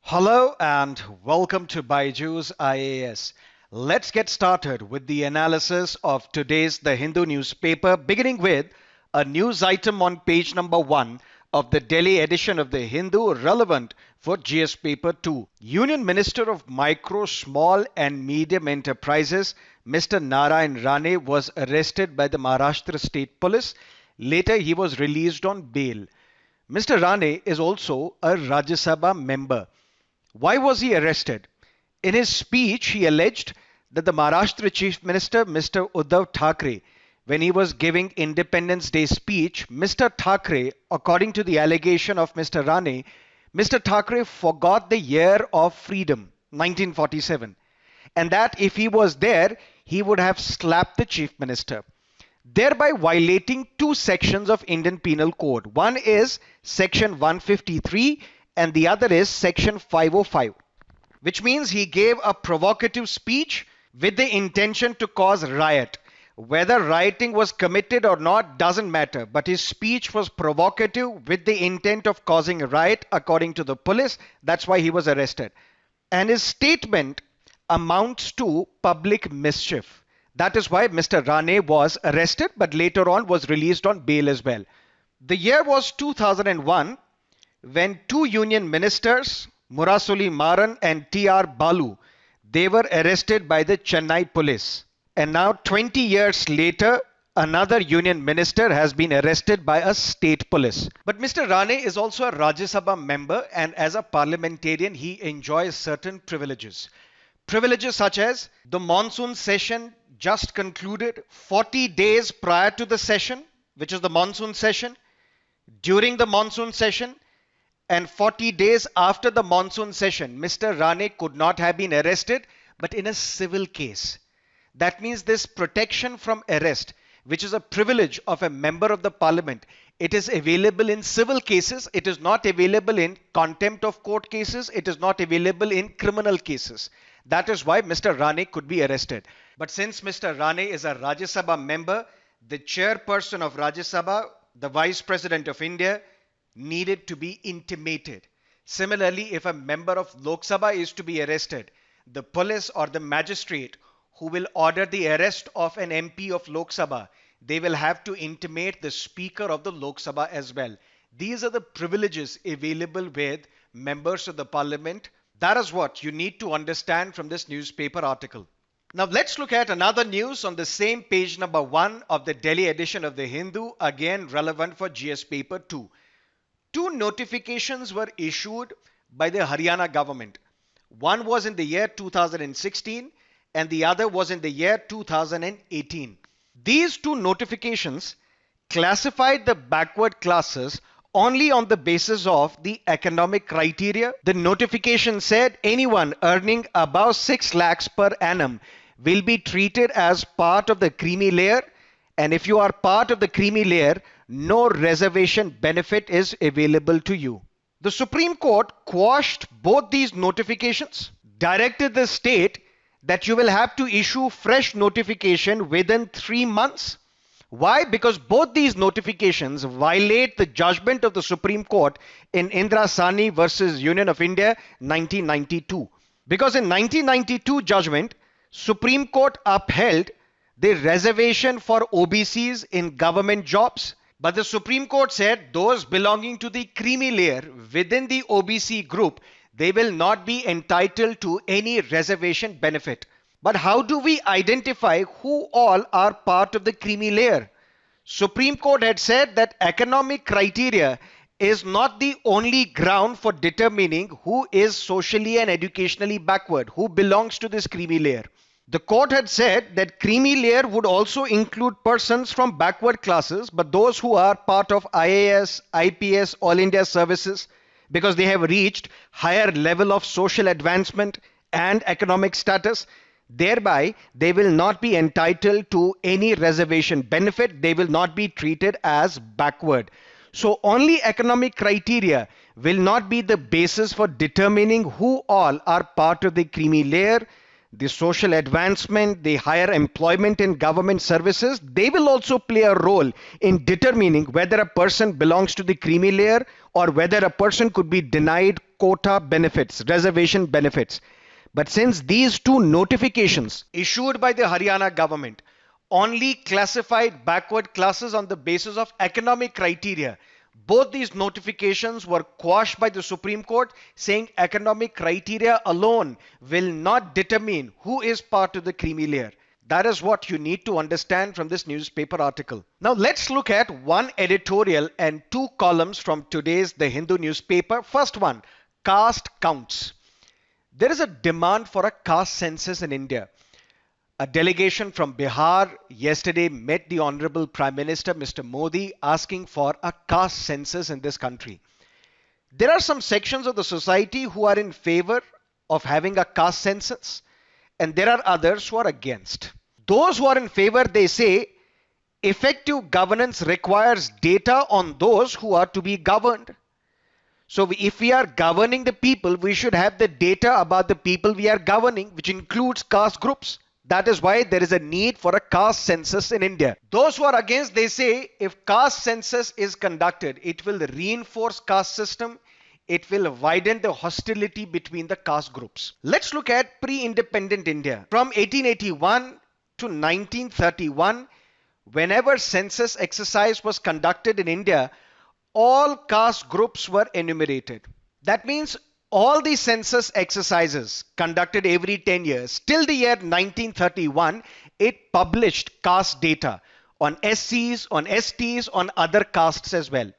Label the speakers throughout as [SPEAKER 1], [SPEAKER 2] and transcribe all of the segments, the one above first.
[SPEAKER 1] Hello and welcome to BYJU'S IAS. Let's get started with the analysis of today's The Hindu newspaper, beginning with a news item on page number 1 of the Delhi edition of The Hindu relevant for GS paper 2. Union Minister of Micro, Small and Medium Enterprises, Mr. Narayan Rane, was arrested by the Maharashtra State Police. Later, he was released on bail. Mr. Rane is also a Rajya Sabha member. Why was he arrested? In his speech, he alleged that the Maharashtra Chief Minister, Mr. Uddhav Thackeray, when he was giving Independence Day speech, Mr. Thackeray, according to the allegation of Mr. Rane, Mr. Thackeray forgot the year of freedom, 1947, and that if he was there, he would have slapped the Chief Minister, thereby violating two sections of Indian Penal Code. One is Section 153 and the other is Section 505, which means he gave a provocative speech with the intention to cause riot. Whether rioting was committed or not doesn't matter, but his speech was provocative with the intent of causing a riot according to the police. That's why he was arrested. And his statement amounts to public mischief. That is why Mr. Rane was arrested, but later on was released on bail as well. The year was 2001, when two union ministers, Murasoli Maran and T.R. Balu, they were arrested by the Chennai police. And now 20 years later, another union minister has been arrested by a state police. But Mr. Rane is also a Rajya Sabha member, and as a parliamentarian, he enjoys certain privileges. Privileges such as the monsoon session just concluded, 40 days prior to the session, which is the monsoon session, during the monsoon session, and 40 days after the monsoon session. Mr. Rane could not have been arrested, but in a civil case. That means this protection from arrest, which is a privilege of a member of the parliament, it is available in civil cases. It is not available in contempt of court cases. It is not available in criminal cases. That is why Mr. Rane could be arrested. But since Mr. Rane is a Rajya Sabha member, the chairperson of Rajya Sabha, the Vice President of India, needed to be intimated. Similarly, if a member of Lok Sabha is to be arrested, the police or the magistrate who will order the arrest of an MP of Lok Sabha, they will have to intimate the Speaker of the Lok Sabha as well. These are the privileges available with members of the Parliament. That is what you need to understand from this newspaper article. Now let's look at another news on the same page number 1 of the Delhi edition of the Hindu, again relevant for GS paper 2. Two notifications were issued by the Haryana government. One was in the year 2016 and the other was in the year 2018. These two notifications classified the backward classes only on the basis of the economic criteria. The notification said anyone earning above 6 lakhs per annum will be treated as part of the creamy layer, and if you are part of the creamy layer, no reservation benefit is available to you. The Supreme Court quashed both these notifications, directed the state that you will have to issue fresh notification within 3 months. Why? Because both these notifications violate the judgment of the Supreme Court in Indra Sani versus Union of India 1992. Because in 1992 judgment, Supreme Court upheld the reservation for OBCs in government jobs. But the Supreme Court said those belonging to the creamy layer within the OBC group, they will not be entitled to any reservation benefit. But how do we identify who all are part of the creamy layer? Supreme Court had said that economic criteria is not the only ground for determining who is socially and educationally backward, who belongs to this creamy layer. The court had said that creamy layer would also include persons from backward classes, but those who are part of IAS, IPS, All India services, because they have reached higher level of social advancement and economic status, thereby they will not be entitled to any reservation benefit. They will not be treated as backward. So only economic criteria will not be the basis for determining who all are part of the creamy layer. the social advancement, the higher employment in government services, they will also play a role in determining whether a person belongs to the creamy layer or whether a person could be denied quota benefits, reservation benefits. But since these two notifications issued by the Haryana government only classified backward classes on the basis of economic criteria, both these notifications were quashed by the Supreme Court, saying economic criteria alone will not determine who is part of the creamy layer. That is what you need to understand from this newspaper article. Now let's look at one editorial and two columns from today's The Hindu newspaper. First one, caste counts. There is a demand for a caste census in India. A delegation from Bihar yesterday met the Honorable Prime Minister Mr. Modi asking for a caste census in this country. There are some sections of the society who are in favor of having a caste census, and there are others who are against. Those who are in favor, they say, effective governance requires data on those who are to be governed. So if we are governing the people, we should have the data about the people we are governing, which includes caste groups. That is why there is a need for a caste census in India. Those who are against, they say if caste census is conducted, it will reinforce caste system. It will widen the hostility between the caste groups. Let's look at pre-independent India. From 1881 to 1931, whenever census exercise was conducted in India, all caste groups were enumerated. That means all the census exercises conducted every 10 years till the year 1931, it published caste data on SCs, on STs, on other castes as well.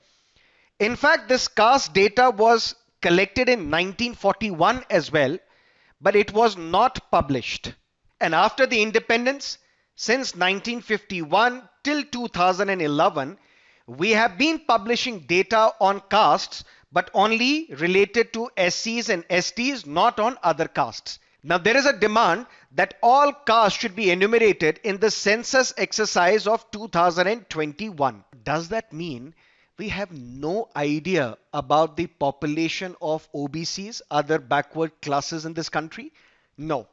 [SPEAKER 1] In fact, this caste data was collected in 1941 as well, but it was not published. And after the independence, since 1951 till 2011, we have been publishing data on castes, but only related to SCs and STs, not on other castes. Now there is a demand that all castes should be enumerated in the census exercise of 2021. Does that mean we have no idea about the population of OBCs, other backward classes in this country? No.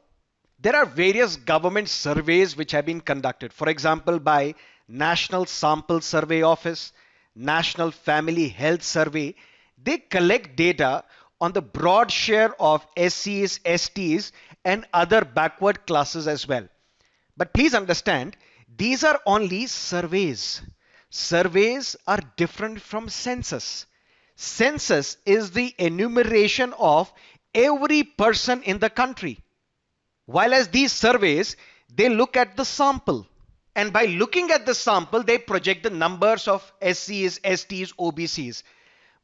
[SPEAKER 1] There are various government surveys which have been conducted. For example, by National Sample Survey Office, National Family Health Survey. They collect data on the broad share of SCs, STs, and other backward classes as well. But please understand, these are only surveys. Surveys are different from census. Census is the enumeration of every person in the country. While as these surveys, they look at the sample. And by looking at the sample, they project the numbers of SCs, STs, OBCs.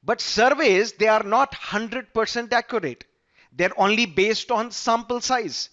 [SPEAKER 1] But surveys, they are not 100% accurate. They're only based on sample size.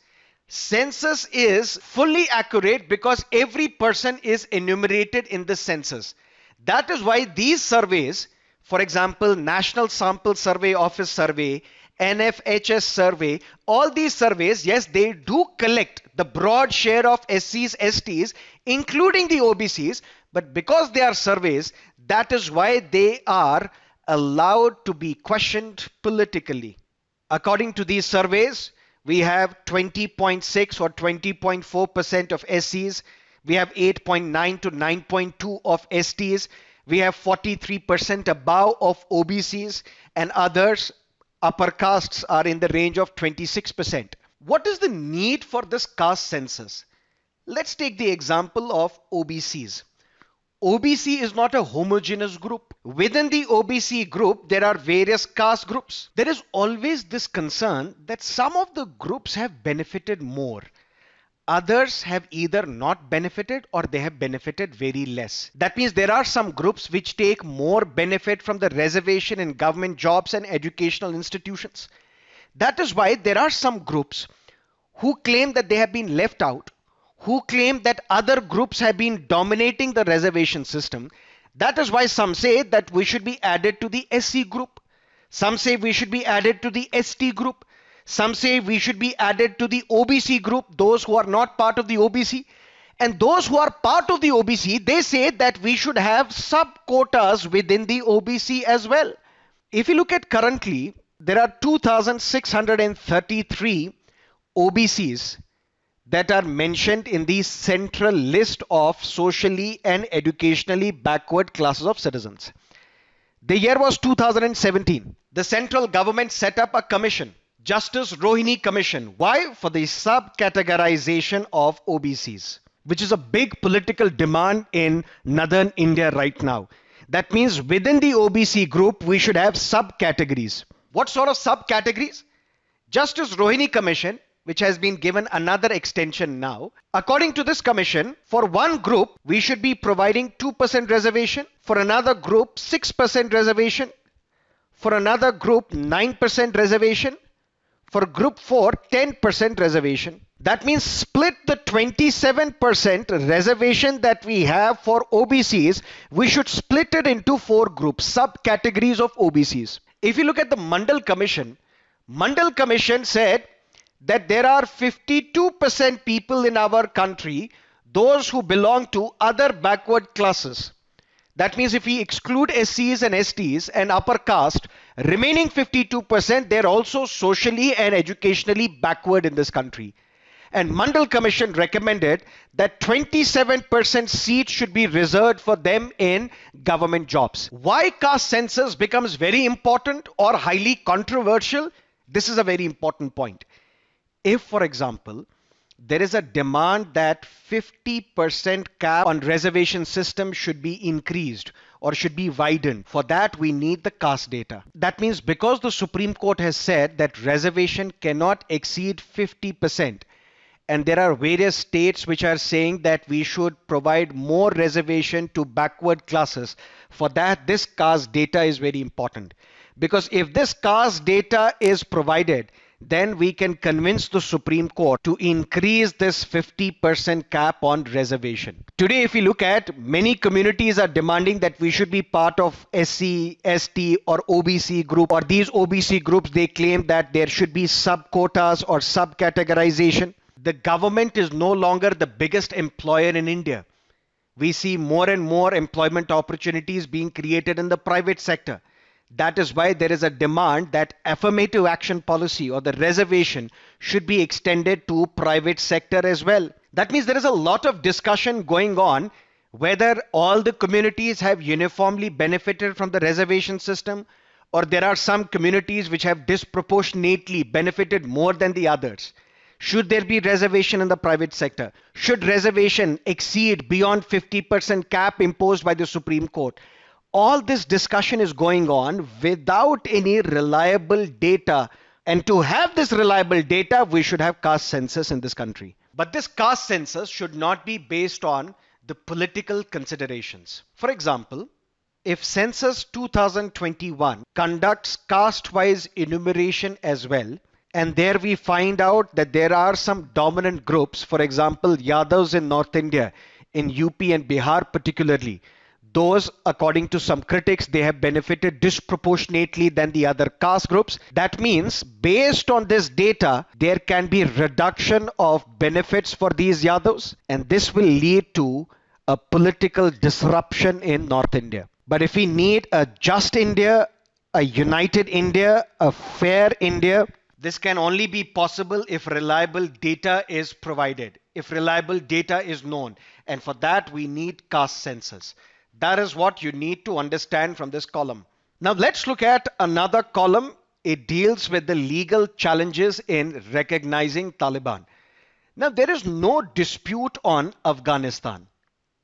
[SPEAKER 1] Census is fully accurate because every person is enumerated in the census. That is why these surveys, for example, National Sample Survey Office survey, NFHS survey, all these surveys, yes, they do collect the broad share of SCs, STs, including the OBCs, but because they are surveys, that is why they are allowed to be questioned politically. According to these surveys, we have 20.6 or 20.4% of SCs, we have 8.9 to 9.2 of STs, we have 43% above of OBCs, and others, upper castes, are in the range of 26%. What is the need for this caste census? Let's take the example of OBCs. OBC is not a homogeneous group. Within the OBC group, there are various caste groups. There is always this concern that some of the groups have benefited more. Others have either not benefited or they have benefited very less. That means there are some groups which take more benefit from the reservation in government jobs and educational institutions. That is why there are some groups who claim that they have been left out, who claim that other groups have been dominating the reservation system. That is why some say that we should be added to the SC group. Some say we should be added to the ST group. Some say we should be added to the OBC group, those who are not part of the OBC. And those who are part of the OBC, they say that we should have sub-quotas within the OBC as well. If you look at currently, there are 2,633 OBCs that are mentioned in the central list of socially and educationally backward classes of citizens. The year was 2017. The central government set up a commission, Justice Rohini Commission. Why? For the subcategorization of OBCs, which is a big political demand in northern India right now. That means within the OBC group, we should have subcategories. What sort of subcategories? Justice Rohini Commission, which has been given another extension now. According to this commission, for one group, we should be providing 2% reservation. For another group, 6% reservation. For another group, 9% reservation. For group 4, 10% reservation. That means split the 27% reservation that we have for OBCs. We should split it into 4 groups, subcategories of OBCs. If you look at the Mandal Commission said that there are 52% people in our country, those who belong to other backward classes. That means if we exclude SCs and STs and upper caste, remaining 52%, they're also socially and educationally backward in this country. And Mandal Commission recommended that 27% seats should be reserved for them in government jobs. Why caste census becomes very important or highly controversial? This is a very important point. If, for example, there is a demand that 50% cap on reservation system should be increased or should be widened, for that we need the caste data. That means because the Supreme Court has said that reservation cannot exceed 50%, and there are various states which are saying that we should provide more reservation to backward classes. For that, this caste data is very important. Because if this caste data is provided, then we can convince the Supreme Court to increase this 50% cap on reservation. Today, if you look at, many communities are demanding that we should be part of SC, ST or OBC group, or these OBC groups, they claim that there should be sub-quotas or sub-categorization. The government is no longer the biggest employer in India. We see more and more employment opportunities being created in the private sector. That is why there is a demand that affirmative action policy or the reservation should be extended to private sector as well. That means there is a lot of discussion going on whether all the communities have uniformly benefited from the reservation system, or there are some communities which have disproportionately benefited more than the others. Should there be reservation in the private sector? Should reservation exceed beyond 50% cap imposed by the Supreme Court? All this discussion is going on without any reliable data. And to have this reliable data, we should have caste census in this country. But this caste census should not be based on the political considerations. For example, if Census 2021 conducts caste-wise enumeration as well, and there we find out that there are some dominant groups, for example, Yadavs in North India, in UP and Bihar particularly, those, according to some critics, they have benefited disproportionately than the other caste groups. That means, based on this data, there can be reduction of benefits for these Yadavs, and this will lead to a political disruption in North India. But if we need a just India, a united India, a fair India, this can only be possible if reliable data is provided, if reliable data is known. And for that, we need caste census. That is what you need to understand from this column. Now let's look at another column. It deals with the legal challenges in recognizing Taliban. Now there is no dispute on Afghanistan.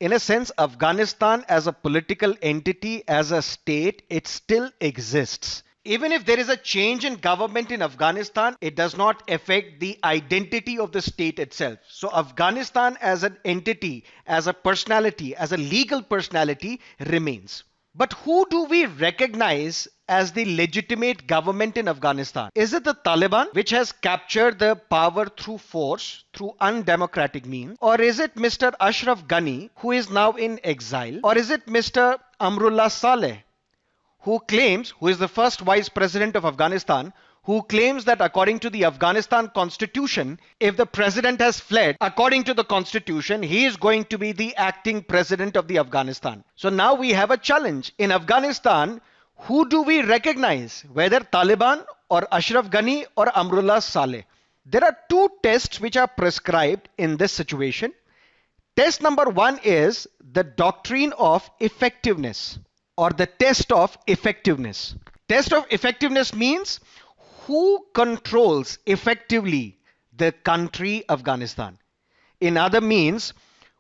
[SPEAKER 1] In a sense, Afghanistan as a political entity, as a state, it still exists. Even if there is a change in government in Afghanistan, it does not affect the identity of the state itself. So Afghanistan as an entity, as a personality, as a legal personality remains. But who do we recognize as the legitimate government in Afghanistan? Is it the Taliban, which has captured the power through force, through undemocratic means? Or is it Mr. Ashraf Ghani, who is now in exile? Or is it Mr. Amrullah Saleh, who is the first vice president of Afghanistan, who claims that according to the Afghanistan constitution, if the president has fled, according to the constitution, he is going to be the acting president of the Afghanistan. So now we have a challenge. In Afghanistan, who do we recognize? Whether Taliban or Ashraf Ghani or Amrullah Saleh? There are two tests which are prescribed in this situation. Test number one is the doctrine of effectiveness or the test of effectiveness. Test of effectiveness means who controls effectively the country Afghanistan. In other means,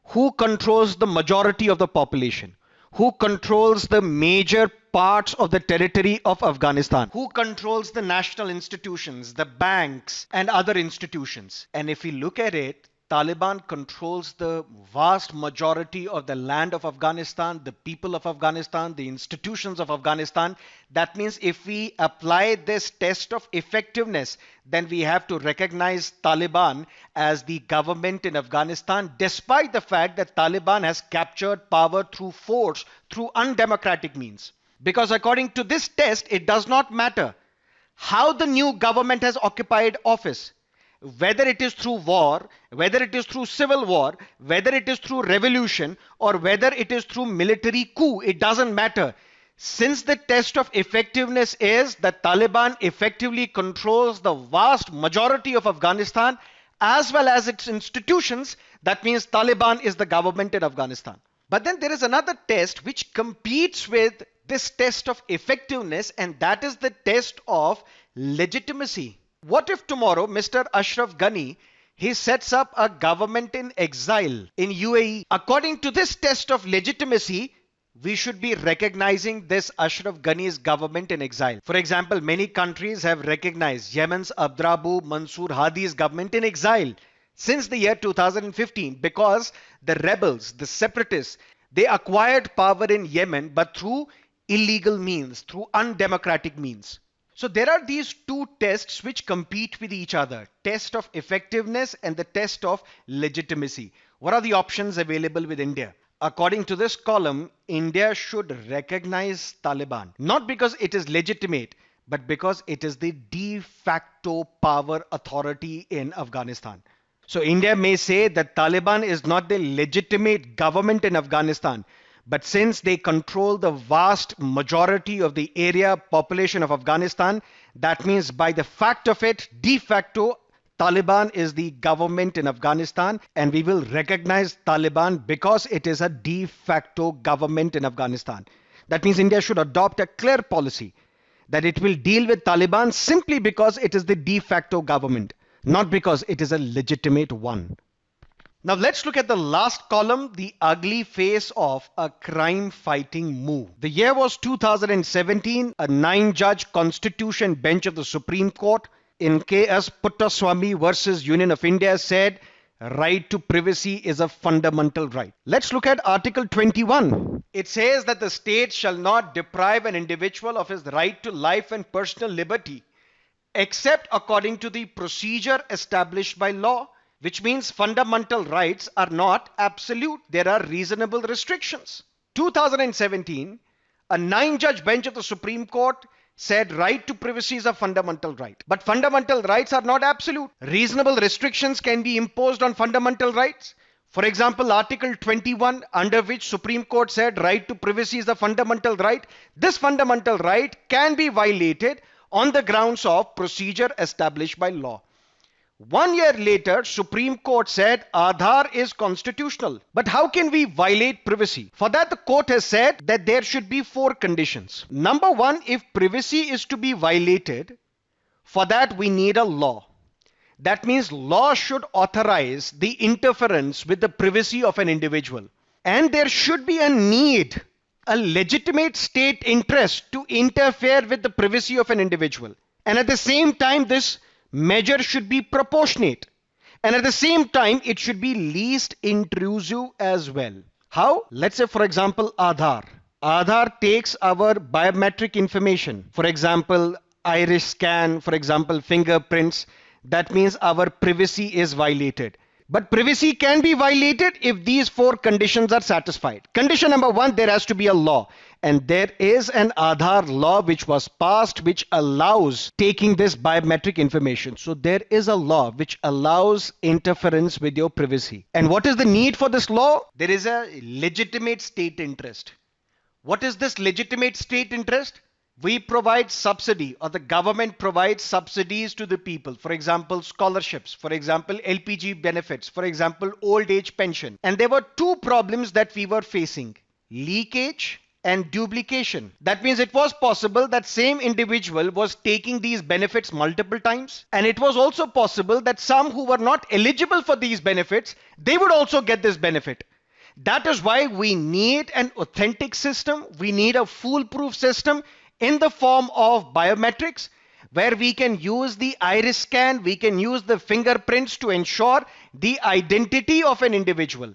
[SPEAKER 1] who controls the majority of the population, who controls the major parts of the territory of Afghanistan, who controls the national institutions, the banks and other institutions. And if we look at it, Taliban controls the vast majority of the land of Afghanistan, the people of Afghanistan, the institutions of Afghanistan. That means if we apply this test of effectiveness, then we have to recognize Taliban as the government in Afghanistan, despite the fact that Taliban has captured power through force, through undemocratic means. Because according to this test, it does not matter how the new government has occupied office. Whether it is through war, whether it is through civil war, whether it is through revolution, or whether it is through military coup, it doesn't matter. Since the test of effectiveness is that Taliban effectively controls the vast majority of Afghanistan as well as its institutions, that means Taliban is the government in Afghanistan. But then there is another test which competes with this test of effectiveness, and that is the test of legitimacy. What if tomorrow Mr. Ashraf Ghani, he sets up a government in exile in UAE? According to this test of legitimacy, we should be recognizing this Ashraf Ghani's government in exile. For example, many countries have recognized Yemen's Abdrabu Mansour Hadi's government in exile since the year 2015 because the rebels, the separatists, they acquired power in Yemen but through illegal means, through undemocratic means. So there are these two tests which compete with each other, test of effectiveness and the test of legitimacy. What are the options available with India? According to this column, India should recognize Taliban, not because it is legitimate, but because it is the de facto power authority in Afghanistan. So India may say that Taliban is not the legitimate government in Afghanistan, but since they control the vast majority of the area population of Afghanistan, that means by the fact of it, de facto, Taliban is the government in Afghanistan, and we will recognize Taliban because it is a de facto government in Afghanistan. That means India should adopt a clear policy that it will deal with Taliban simply because it is the de facto government, not because it is a legitimate one. Now let's look at the last column, the ugly face of a crime-fighting move. The year was 2017. A 9-judge constitution bench of the Supreme Court in K.S. Puttaswamy versus Union of India said right to privacy is a fundamental right. Let's look at Article 21. It says that the state shall not deprive an individual of his right to life and personal liberty except according to the procedure established by law. Which means fundamental rights are not absolute. There are reasonable restrictions. 2017, a 9-judge bench of the Supreme Court said right to privacy is a fundamental right. But fundamental rights are not absolute. Reasonable restrictions can be imposed on fundamental rights. For example, Article 21, under which Supreme Court said right to privacy is a fundamental right. This fundamental right can be violated on the grounds of procedure established by law. 1 year later, Supreme Court said Aadhaar is constitutional. But how can we violate privacy? For that, the court has said that there should be 4 conditions. Number 1, if privacy is to be violated, for that we need a law. That means law should authorize the interference with the privacy of an individual. And there should be a need, a legitimate state interest to interfere with the privacy of an individual. And at the same time, this measure should be proportionate, and at the same time it should be least intrusive as well. How? Let's say, for example, Aadhaar takes our biometric information, for example iris scan, for example fingerprints. That means our privacy is violated. But privacy can be violated if these 4 conditions are satisfied. Condition number 1, there has to be a law. And there is an Aadhaar law which was passed which allows taking this biometric information. So there is a law which allows interference with your privacy. And what is the need for this law? There is a legitimate state interest. What is this legitimate state interest? We provide subsidy, or the government provides subsidies to the people. For example, scholarships, for example, LPG benefits, for example, old age pension. And there were two problems that we were facing: leakage and duplication. That means it was possible that same individual was taking these benefits multiple times, and it was also possible that some who were not eligible for these benefits, they would also get this benefit. That is why we need an authentic system. We need a foolproof system in the form of biometrics, where we can use the iris scan, we can use the fingerprints to ensure the identity of an individual.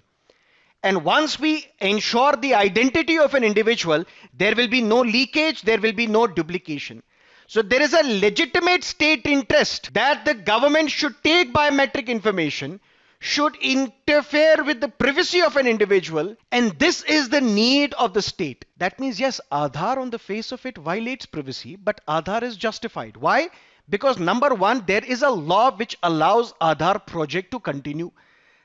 [SPEAKER 1] And once we ensure the identity of an individual, there will be no leakage, there will be no duplication. So there is a legitimate state interest that the government should take biometric information, should interfere with the privacy of an individual, and this is the need of the state. That means, yes, Aadhaar on the face of it violates privacy, but Aadhaar is justified. Why? Because number one, there is a law which allows Aadhaar project to continue.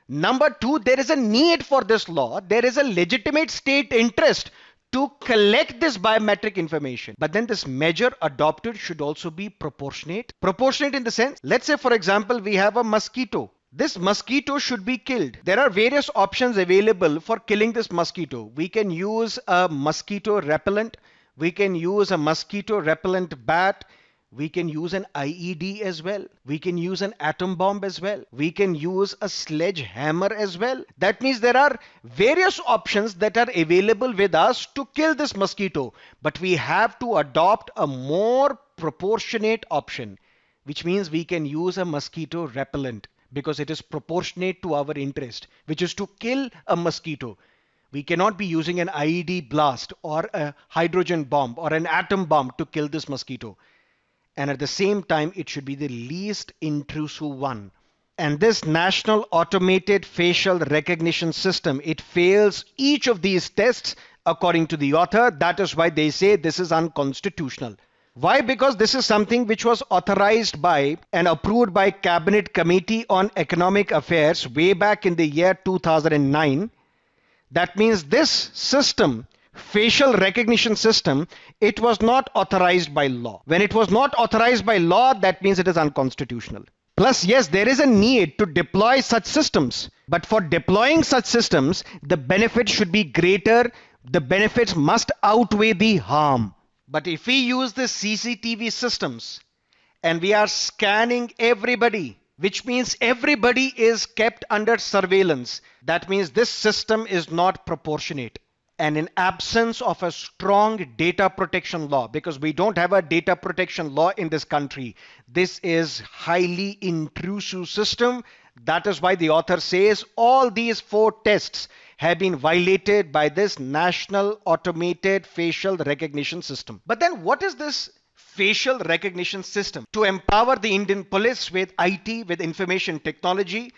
[SPEAKER 1] Number two, there is a need for this law. There is a legitimate state interest to collect this biometric information. But then this measure adopted should also be proportionate. Proportionate in the sense, let's say for example, we have a mosquito. This mosquito should be killed. There are various options available for killing this mosquito. We can use a mosquito repellent. We can use a mosquito repellent bat. We can use an IED as well. We can use an atom bomb as well. We can use a sledgehammer as well. That means there are various options that are available with us to kill this mosquito. But we have to adopt a more proportionate option, which means we can use a mosquito repellent because it is proportionate to our interest, which is to kill a mosquito. We cannot be using an IED blast or a hydrogen bomb or an atom bomb to kill this mosquito. And at the same time, it should be the least intrusive one. And this national automated facial recognition system, it fails each of these tests according to the author. That is why they say this is unconstitutional. Why? Because this is something which was authorized by and approved by Cabinet Committee on Economic Affairs way back in the year 2009. That means this system, facial recognition system, it was not authorized by law. When it was not authorized by law, that means it is unconstitutional. Plus, yes, there is a need to deploy such systems. But for deploying such systems, the benefits should be greater. The benefits must outweigh the harm. But if we use the CCTV systems and we are scanning everybody, which means everybody is kept under surveillance, that means this system is not proportionate. And in absence of a strong data protection law, because we don't have a data protection law in this country, this is highly intrusive system. That is why the author says all these four tests have been violated by this national automated facial recognition system. But then what is this facial recognition system? To empower the Indian police with IT, with information technology,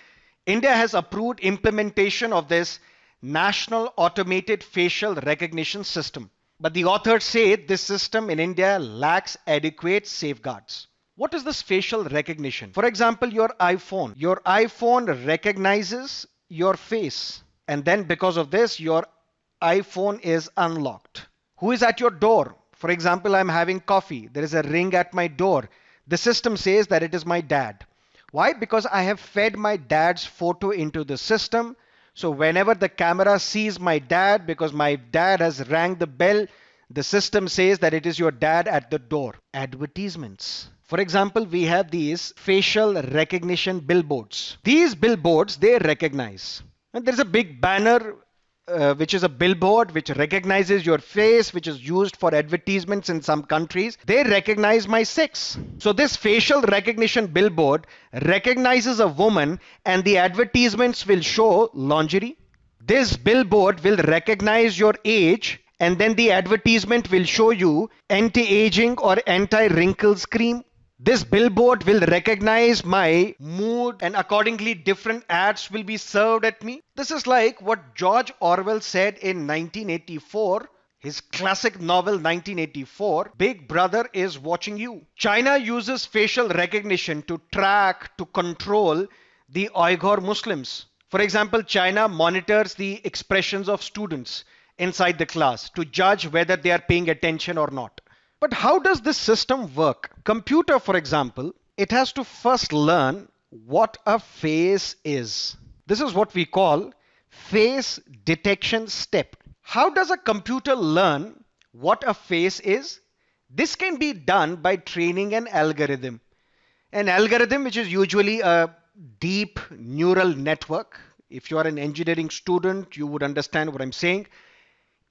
[SPEAKER 1] India has approved implementation of this national automated facial recognition system. But the authors say this system in India lacks adequate safeguards. What is this facial recognition? For example, your iPhone recognizes your face. And then because of this, your iPhone is unlocked. Who is at your door? For example, I'm having coffee. There is a ring at my door. The system says that it is my dad. Why? Because I have fed my dad's photo into the system. So whenever the camera sees my dad, because my dad has rang the bell, the system says that it is your dad at the door. Advertisements. For example, we have these facial recognition billboards. These billboards, they recognize. And there's a big banner which is a billboard which recognizes your face, which is used for advertisements in some countries. They recognize my sex. So this facial recognition billboard recognizes a woman and the advertisements will show lingerie. This billboard will recognize your age and then the advertisement will show you anti-aging or anti-wrinkles cream. This billboard will recognize my mood and accordingly different ads will be served at me. This is like what George Orwell said in 1984, his classic novel 1984, Big Brother is watching you. China uses facial recognition to track, to control the Uyghur Muslims. For example, China monitors the expressions of students inside the class to judge whether they are paying attention or not. But how does this system work? Computer, for example, it has to first learn what a face is. This is what we call face detection step. How does a computer learn what a face is? This can be done by training an algorithm. An algorithm, which is usually a deep neural network. If you are an engineering student, you would understand what I'm saying.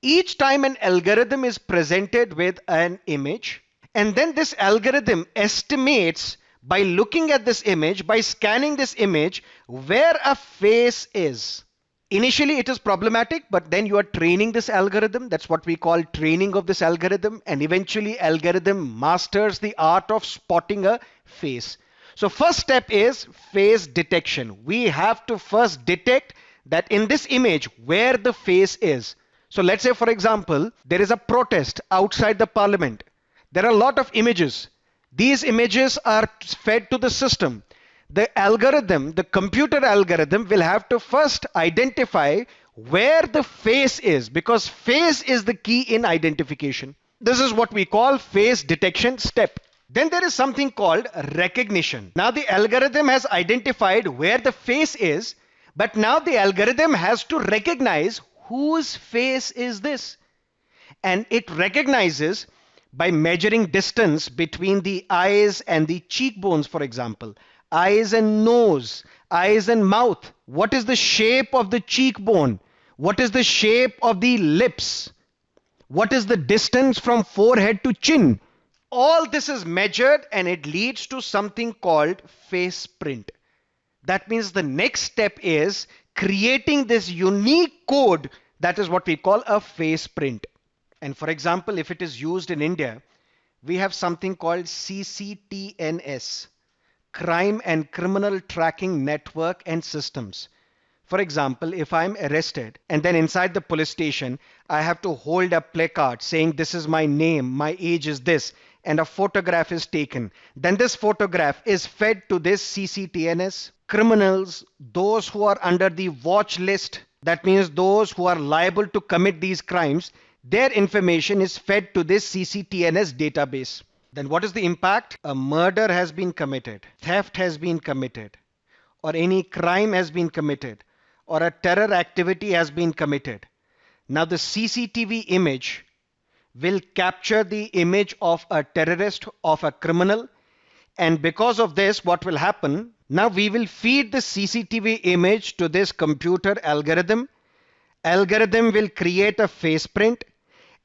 [SPEAKER 1] Each time an algorithm is presented with an image, and then this algorithm estimates by looking at this image, by scanning this image, where a face is. Initially it is problematic, but then you are training this algorithm. That's what we call training of this algorithm, and eventually algorithm masters the art of spotting a face. So first step is face detection. We have to first detect that in this image where the face is. So let's say, for example, there is a protest outside the parliament. There are a lot of images. These images are fed to the system. The algorithm, the computer algorithm, will have to first identify where the face is, because face is the key in identification. This is what we call face detection step. Then there is something called recognition. Now the algorithm has identified where the face is, but now the algorithm has to recognize whose face is this. And it recognizes by measuring distance between the eyes and the cheekbones, for example. Eyes and nose, eyes and mouth. What is the shape of the cheekbone? What is the shape of the lips? What is the distance from forehead to chin? All this is measured and it leads to something called face print. That means the next step is creating this unique code. That is what we call a face print. And for example, if it is used in India, we have something called CCTNS, Crime and Criminal Tracking Network and Systems. For example, if I'm arrested and then inside the police station, I have to hold a placard saying this is my name, my age is this, and a photograph is taken. Then this photograph is fed to this CCTNS. Criminals, those who are under the watch list, that means those who are liable to commit these crimes, their information is fed to this CCTNS database. Then what is the impact? A murder has been committed, theft has been committed, or any crime has been committed, or a terror activity has been committed. Now the CCTV image will capture the image of a terrorist, of a criminal, and because of this, what will happen? Now we will feed the CCTV image to this computer algorithm. Algorithm will create a face print,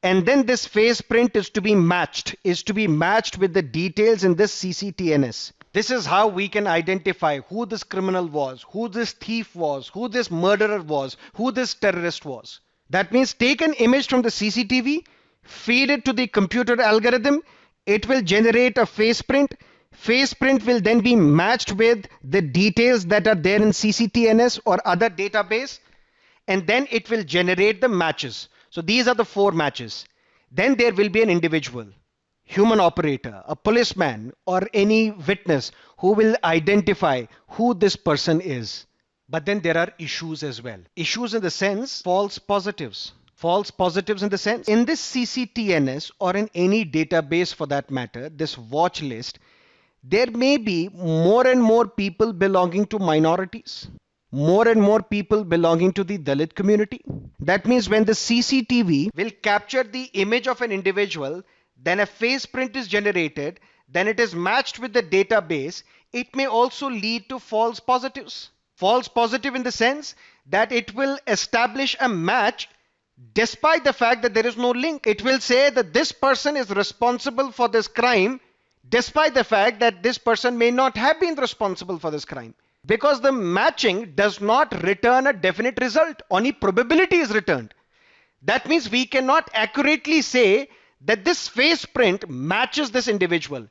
[SPEAKER 1] and then this face print is to be matched with the details in this CCTNS. This is how we can identify who this criminal was, who this thief was, who this murderer was, who this terrorist was. That means take an image from the CCTV, feed it to the computer algorithm, it will generate a face print. Face print will then be matched with the details that are there in CCTNS or other database, and then it will generate the matches. So these are the 4 matches. Then there will be an individual, human operator, a policeman, or any witness who will identify who this person is. But then there are issues as well. Issues in the sense, false positives. False positives in the sense, in this CCTNS or in any database for that matter, this watch list, there may be more and more people belonging to minorities, more and more people belonging to the Dalit community. That means when the CCTV will capture the image of an individual, then a face print is generated, then it is matched with the database, it may also lead to false positives. False positive in the sense that it will establish a match despite the fact that there is no link. It will say that this person is responsible for this crime despite the fact that this person may not have been responsible for this crime. Because the matching does not return a definite result. Only probability is returned. That means we cannot accurately say that this face print matches this individual.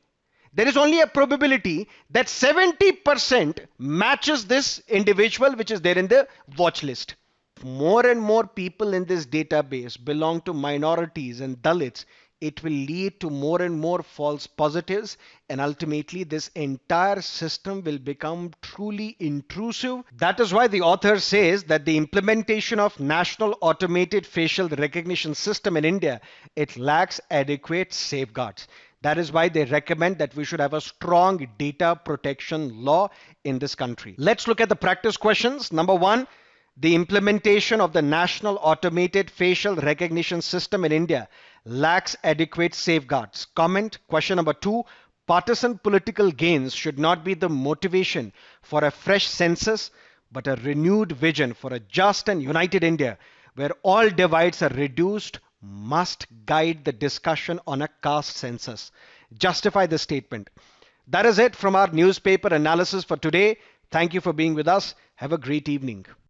[SPEAKER 1] There is only a probability that 70% matches this individual which is there in the watch list. More and more people in this database belong to minorities and Dalits. it will lead to more and more false positives, and ultimately this entire system will become truly intrusive. That is why the author says that the implementation of national automated facial recognition system in India, it lacks adequate safeguards. That is why they recommend that we should have a strong data protection law in this country. Let's look at the practice questions. Number one, the implementation of the National Automated Facial Recognition System in India lacks adequate safeguards. Comment. Question number two, partisan political gains should not be the motivation for a fresh census, but a renewed vision for a just and united India where all divides are reduced must guide the discussion on a caste census. Justify the statement. That is it from our newspaper analysis for today. Thank you for being with us. Have a great evening.